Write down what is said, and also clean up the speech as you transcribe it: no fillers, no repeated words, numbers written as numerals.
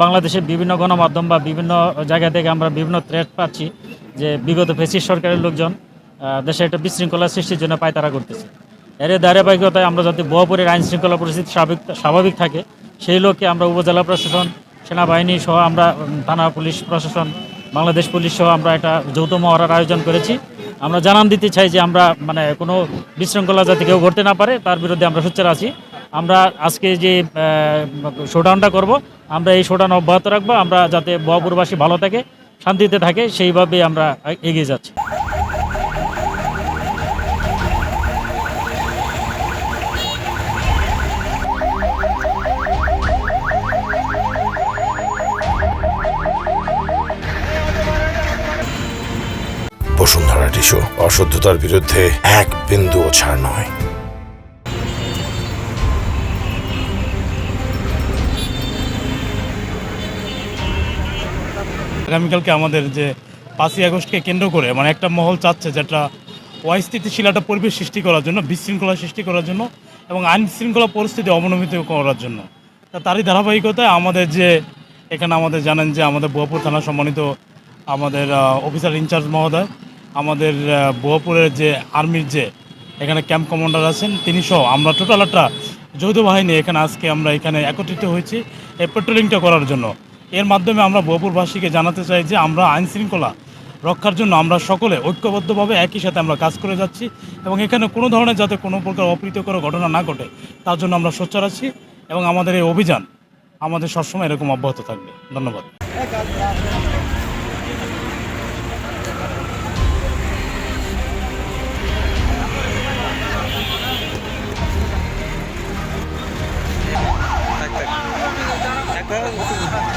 বাংলাদেশের বিভিন্ন গণমাধ্যম বা বিভিন্ন জায়গা থেকে আমরা বিভিন্ন থ্রেট পাচ্ছি যে বিগত ফ্যাসিস্ট সরকারের লোকজন দেশে একটা বিশৃঙ্খলা সৃষ্টির জন্য পায়তারা করতেছে। এর ধারাবাহিকতায় আমরা যাতে বহপুরের আইন শৃঙ্খলা পরিস্থিতি স্বাভাবিক থাকে সেই লক্ষ্যে আমরা উপজেলা প্রশাসন, সেনাবাহিনী সহ আমরা থানা পুলিশ প্রশাসন, বাংলাদেশ পুলিশ সহ আমরা একটা যৌথ মহড়ার আয়োজন করেছি। আমরা জানান দিতে চাই যে আমরা মানে কোনো বিশৃঙ্খলা যাতে কেউ ঘটতে না পারে তার বিরুদ্ধে আমরা সোচ্চার আছি। আমরা আজকে যে শোডাউনটা করব, আমরা এই শোডাউন অব্যাহত রাখবো। আমরা যাতে বহপুরবাসী ভালো থাকে, শান্তিতে থাকে, সেইভাবে আমরা এগিয়ে যাচ্ছি। বসুন্ধরা টিস্যু, অশুদ্ধতার বিরুদ্ধে এক বিন্দুও ছাড় নয়। আগামীকালকে আমাদের যে 5ই আগস্টকে কেন্দ্র করে মানে একটা মহল চাচ্ছে যেটা অস্থিতিশীল একটা পরিবেশ সৃষ্টি করার জন্য, বিশৃঙ্খলা সৃষ্টি করার জন্য এবং আইন শৃঙ্খলা পরিস্থিতি অবনমিত করার জন্য। তারই ধারাবাহিকতায় আমাদের যে এখানে আমাদের জানেন যে আমাদের বহপুর থানা সম্মানিত আমাদের অফিসার ইনচার্জ মহোদয়, আমাদের বহপুরের যে আর্মির যে এখানে ক্যাম্প কমান্ডার আছেন তিনি সহ আমরা টোটাল একটা যৌথ বাহিনী এখানে আজকে আমরা এখানে একত্রিত হয়েছি এই পেট্রোলিংটা করার জন্য। এর মাধ্যমে আমরা বহপুরবাসীকে জানাতে চাই যে আমরা আইন শৃঙ্খলা রক্ষার জন্য আমরা সকলে ঐক্যবদ্ধভাবে একই সাথে আমরা কাজ করে যাচ্ছি এবং এখানে কোনো ধরনের যাতে কোনো প্রকার অপ্রীতিকর ঘটনা না ঘটে তার জন্য আমরা সোচ্চার আছি এবং আমাদের এই অভিযান আমাদের সবসময় এরকম অব্যাহত থাকবে। ধন্যবাদ। Tak.